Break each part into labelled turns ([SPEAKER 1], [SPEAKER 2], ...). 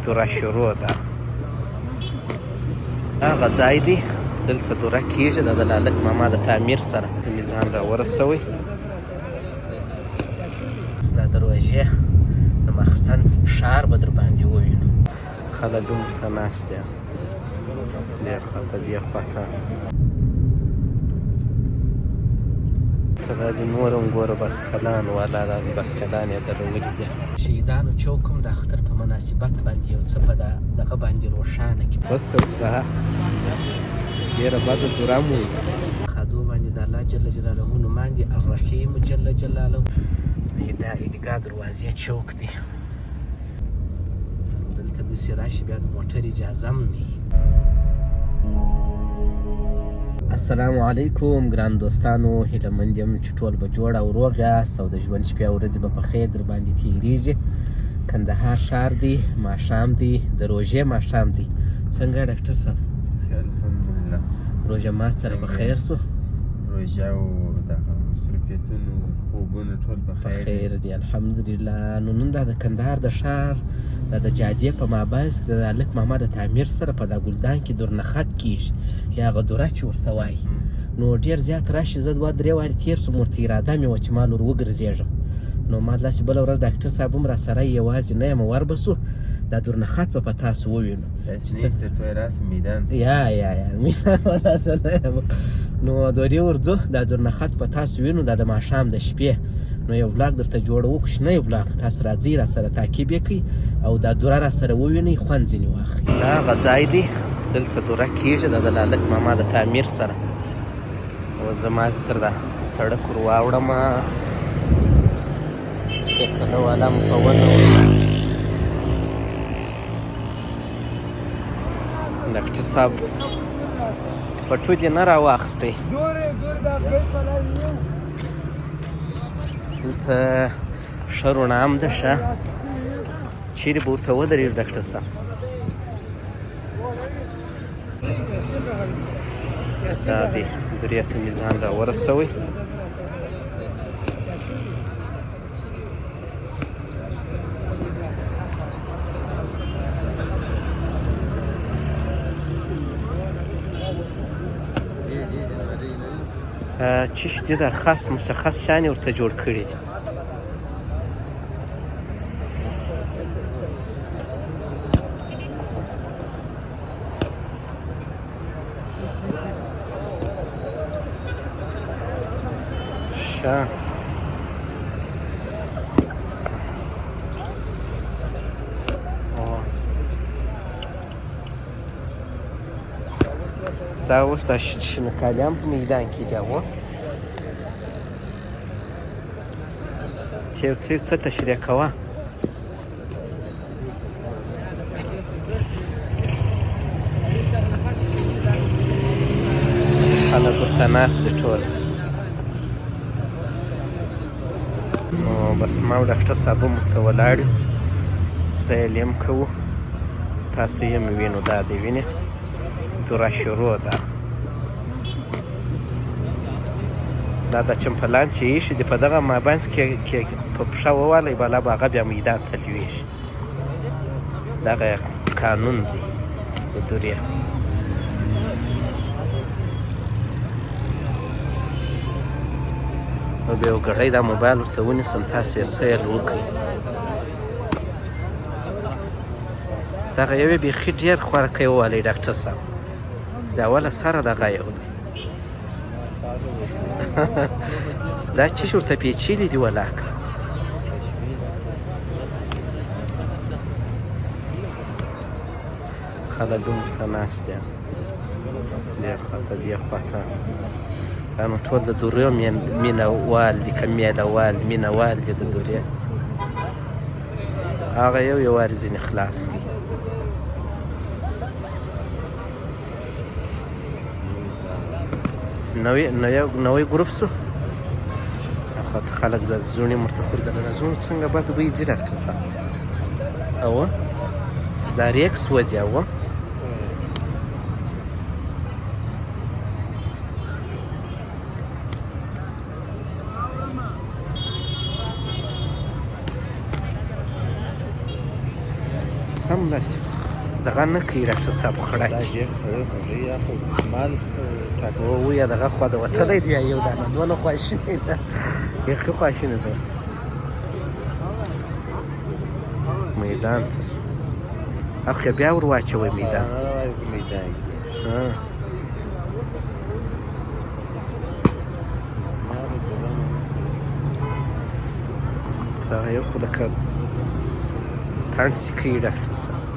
[SPEAKER 1] دوره شروع ده. هغه ځای دی دلته دوره کېږي، دا د لالک ماما د تعمیر سره میزان را ورسوئ. دا د روژې د ماخستن ښار به در باندې ووینو. خلک هم ورته ناست دي دې خواته دې خواته. دا د نور هم ګوره بسکلان والا، دا د بسکلان یې درولي دي. شهیدانو چوک هم د اختر په مناسبت باندې یو څه په دغه باندې روښانه کړي. بس ته ورته ډېره بده دوره مو خادو باندې د الله جل جلاله نومان دي، الرحیم جل جلاله. دا عیدګاه دروازې چوک دی. دلته داسې راشي بیا د موټر اجازه هم نه وي. السلام علیکم ګران دوستانو، هیله مند یم چې ټول به جوړ او روغ یاست او د ژوند شپې او ورځې به په خیر در باندې تېرېږي. کندهار ښار دی، ماښام دی، د روژې ماښام دی. څنګه ډاکټر صاحب؟
[SPEAKER 2] الحمدلله.
[SPEAKER 1] روژه مات سره په خیر سو؟
[SPEAKER 2] روژه او دغه مصروفیتونو خوبونه ټول په
[SPEAKER 1] خیر دی الحمدلله. نو نن دا د کندهار د ښار دا د جادې په مابینځ کې د لالک ماما د تعمیر سره په دا ګلدان کې درنښت کېږي، یا هغه دوره چې ورته وایي. نو ډېر زیات راشي. زه 2-3 وارې تېر سوم، ورته اراده مې وه چې ما لور وګرځېږم. نو ما داسې بله ورځ ډاکټر صاحب هم را سره یوازې نه یم، ور به سو دا درنښت به په تاسو ووینو.
[SPEAKER 2] میدان
[SPEAKER 1] میدان وراسه نه یم. نو دورې ورځو دا درنښت په تاسو وینو، دا د ماښام د شپې. نو یو ولاګ درته جوړوو، کوچنی ولاګ. تاسو راځئ را سره تعقیب یې کړئ او دا دوره را سره ووینئ، خوند ځینې واخلئ. دا هغه ځای دی دلته دوره کېږي، دا د لالک ماما د تعمیر سره. او زه مازې تر دا سړک ور واوړمه، سیکله والا مو په ونه ډاکټر صاحب پټو دې نه راواخیستی. دلته ښه رڼا هم ده. ښه چیرې به ورته ودرېږو ډاکټر صاحب؟ دا دی درې ته میزان را ورسوئ. چیش دي دا خاص مشخص شان یې ورته جوړ کړي دي. ښه دا اوس دا شنکالیان په میدان کې دي. هغه یو څه تشریح کوه. خلک ورته ناست دي ټول. نو بس ما او ډاکټر صاحب هم ورته ولاړ یو، سیل یې هم کوو، تاسو یې هم وینو. دا دی وینې دوره شروع ده. دا د چمپلان چې ایښي دي په دغه مابینځ کې په پښه ووالئ بالا به هغه بیا میدان ته لویږي. دغه قانون دی د دورې. نو بیا یو ګړی دا موبایل ورته ونیسم، تاسو یې سیل وکړئ. دغه یوې بیخي ډېر خوارکی ووالئ ډاکټر صاحب. د اوله سره دغه یو دی. دا چیش ورته پیچیلي دي ولاکه. خلک هم ورته ناست دي دې خواته دې خواته. دا نو ټول د دورې مینه وال دي، که میله وال مینه وال دي د دورې. هغه یو وارې ځینې خلاص کړي. نوی ګروپ سو خلک د زوڼې ورته خوري. د زوڼو څنګه بد بوی ځي ډاکټر صاحب؟ اوه دا ریکس وځي. اوه همداسې دغه نه کوي ډاکټر صاحب
[SPEAKER 2] دا
[SPEAKER 1] خړک
[SPEAKER 2] ډېر سړی خوږی یا خو مال ټاکل
[SPEAKER 1] ویا دغه خوا د وتلی دی یو دانه دونه خواشینې ده بیخي خواشینې ده میدان ته سو اخ بیا ور واچوئ میدان
[SPEAKER 2] میدان کې
[SPEAKER 1] ها دغه یو خو لکه تانسي کوي ډاکټر صاحب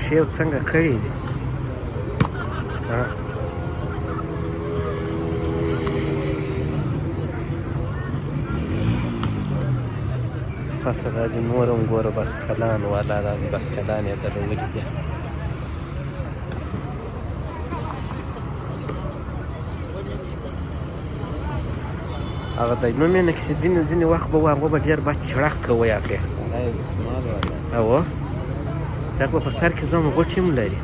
[SPEAKER 1] پښې یې څنګه کړي دي ها پته دا دي نور هم ګوره بسکلان والا دا دي بسکلان یې درولي دي هغه دی نوم یې نه کښې ځینې وخت به و هغه به ډېر بد چړک کوی هغې اوه دا به په سر کې زما غوټې هم لري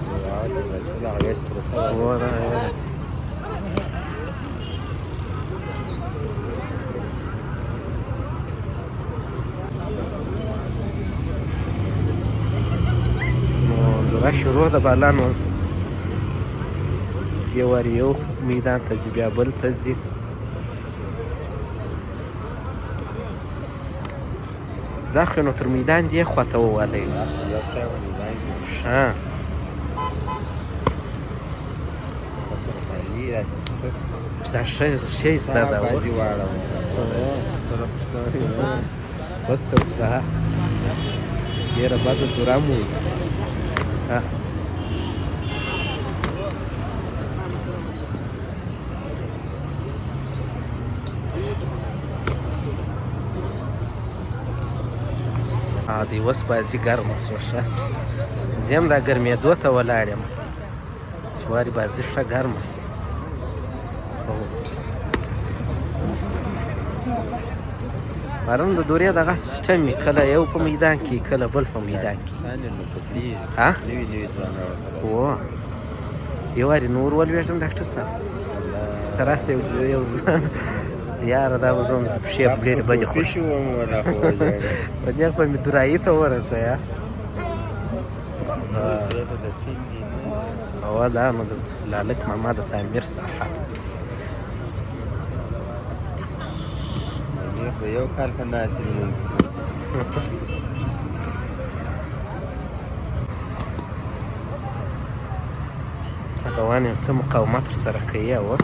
[SPEAKER 1] دغه شروع د بالا نو یو وارې یو میدان ته ځي بیا بل ته ځي دا خو نو تر میدان دې خواته ووالی ښه دا ښه زده ده بس ته وکړه ډېره بده دوره مو د اوس بازي ګرمه شوه ښه زه هم دا ګرمېدو ته ولاړ یم چې وارې بازي ښه ګرمه شي پرون د دورې دغه سیسټم وي کله یو په میدان کې کله بل په میدان کې ها اوه یو وارې نور ولوېږم ډاکټر صاحب ستراسه یو یاره دا به زما پښې په ډېرې بدې خوښي په دې خو مې دورایي ته ورسوه هو دا نو د لالک ماما د تعمیر ساحه
[SPEAKER 2] یو کال که ناسې لمونځ
[SPEAKER 1] روان یم څه مقاومت ورسره کوي اوه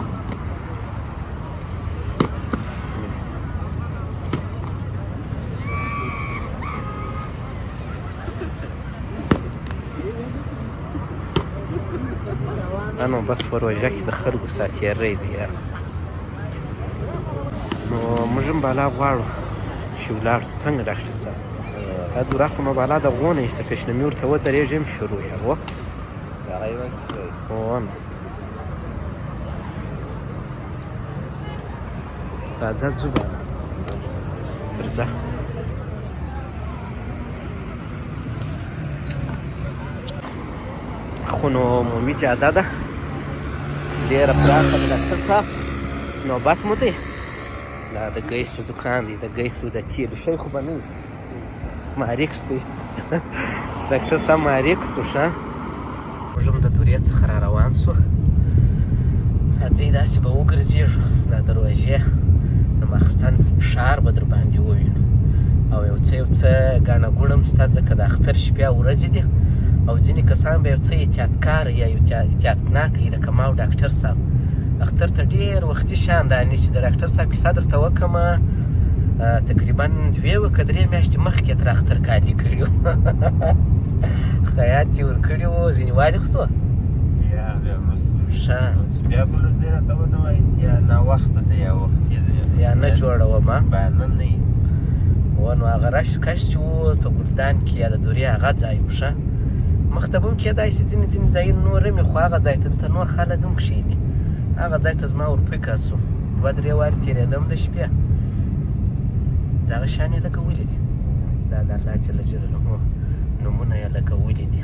[SPEAKER 1] نو بس په روژه کې د خلکو ساتیری دی نو موږ هم بالا غواړو چې ولاړ شو څنګه ډاکټر صاحب دا دوره خو نو بالا د غو نه ایسته پیشنمي ورته ودرېږي هم شروع یې اوه اوه نو راځه ځو بالا ورځه خو نو عمومي جاده ده ډېره پراخه ده ډاکټر صاحب نوبت مو دی دا د ګیسو دکان دی د ګیسو د تیلو شی خو به نه وي ماریکس دی ډاکټر صاحب ماریکس و ښه موږ هم د دورې څخه را روان سو راځئ داسې به وګرځېږو دا د روژې د ماخستن ښار به در باندې ووینو او یو څه ګڼه ګوڼه هم شته ځکه د اختر شپې او ورځې دي او ځینې کسان به یو څه احتیاطکاره یا یو احتیاطناکه وي لکه ما او ډاکټر صاحب اختر ته ډېر وختي شیان رانیسي د ډاکټر صاحب کیسه درته وکړمه تقریبا 2 که 3 میاشتې مخکې تر اختر کالي کړي وو خیاط یې ورکړي وو ځینې واخیستو ښه
[SPEAKER 2] بیا بله دی راته ونه وایي یا ناوخته ده یا وختي ده
[SPEAKER 1] یا نه جوړومه
[SPEAKER 2] بیانه نه وي
[SPEAKER 1] و نو هغه رش کش چې و په ګلدان کې یا د دورې هغه ځای و ښه مخته به هم کېدای شي ځینې ځایونه نور هم وي خو هغه ځای ته دلته نور خلک هم کښېني هغه ځای ته زما ورفکر سو 2-3 وارې تېرېدم د شپې دغه شیان یې لګولي دي دا د الله جل جلاله نومونه یې لګولي دي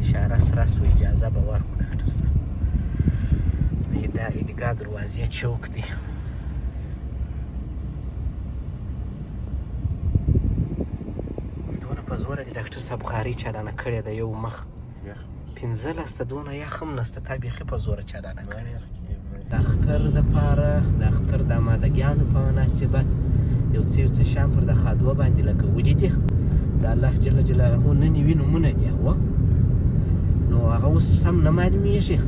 [SPEAKER 1] اشاره سره سو اجازه به ورکړو ډاکټر صاحب دا عیدګاه دروازې چوک دی په زوره دې ډاکټر صاحب بخاري چالانه کړې ده یو مخ
[SPEAKER 2] یخ
[SPEAKER 1] 15 ته دونه یخ هم نسته تا بیخي په زوره چالانه کړې
[SPEAKER 2] ما یخ کې
[SPEAKER 1] د اختر دپاره د اختر د آمادګیانو په مناسبت یو څه شیان پر د خادوه باندې لګولي دي د الله جل جلاله نن یې نومونه دي نو هغه اوس سم نه معلومیږي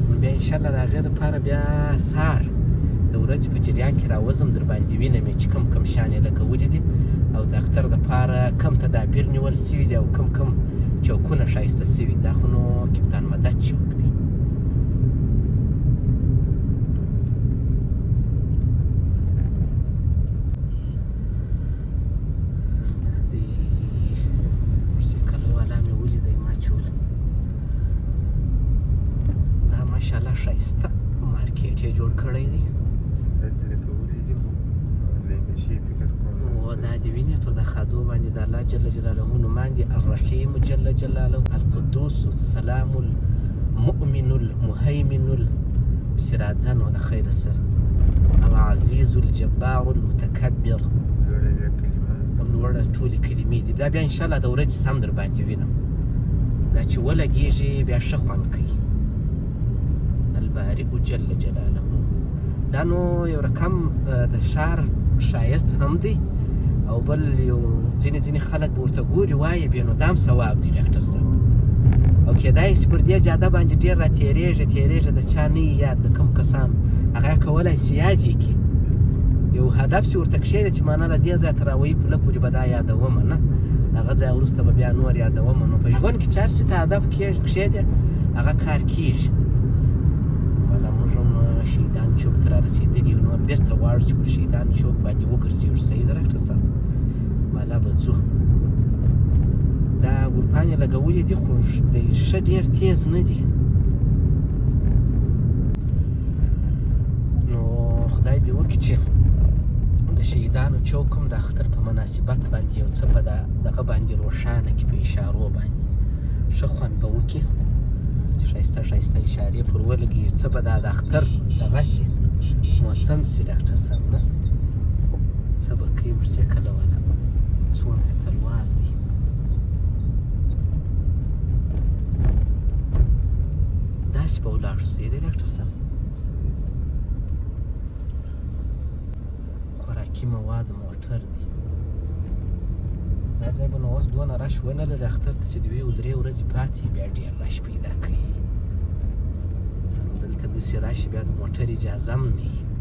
[SPEAKER 1] نو بیا انشاءالله د هغې دپاره بیا سهار د ورځې په جریان کې راوځم در باندې وینم چې کم شیان یې لګولي دي او د اختر دپاره کم تدابیر نیول سوي دي او کم چوکونه ښایسته سوي دا خو نو کپتان مدد چوک دی ماشاءالله ښایسته مارکیټ یې جوړ کړی دی او دا دې وینې پر د خادو باندې د الله جل جلاله نومان دي الرحیم جل جلاله القدوس السلام المؤمن المهیمن پسې راځه نو د خیر سره العزیز الجبار المتکبر لوړه ټولې کلمې دي دا بیا انشاءالله د ورځې سم در باندې وینم دا چې ولګېږي بیا ښه خوند کوي البارئ جل جلاله دا نو یو رقم د ښار ښایست هم دی او بل یو ځینې خلک به ورته ګوري وایي بیا نو دا هم ثواب دی ډاکټر صاحب او کیدای شي پر دې جاده باندې ډېر را تېرېږي د چا نه یاد د کوم کسان هغه یې کولی شي یاد یې کړي یو هدف چې ورته کښېږدي چې معنا د دې ځای ته راوهي پوله پورې به دا یادومه نه هغه ځای وروسته به بیا نور یادومه نو په ژوند کې چې هر څه ته هدف کښېږدي هغه کار کېږي شهیدان چوک ته رارسېدلي یو نور بېرته غواړو چې پر شهیدان چوک باندې وګرځېږو صحیح ده ډاکټر صاحب بالا به ځو دا ګلپان یې لګولي دي خو ښه ډېر تیز نه دي نو خدای دې وکړي چې د شهیدانو چوک هم د اختر په مناسبت باندې یو څه په دغه باندې روښانه کړي په اشارو باندې ښه خوند به وکړي ښایسته اشارې پر ولګي څه به دا د اختر دغه سي موسم سي ډاکټر صاحب نه څه به کوي ورسې کله والا څونه یې تلوار دی داسې به ولاړ شو صحیح دی ډاکټر صاحب خوراکي مواد موټر دی دا ځای به نو اوس دونه رش ونه لري اختر ته چې 2 او 3 ورځې پاتې بیا ډېر رش پیدا کوي دلته داسې راشي بیا د موټر اجازه هم نه وي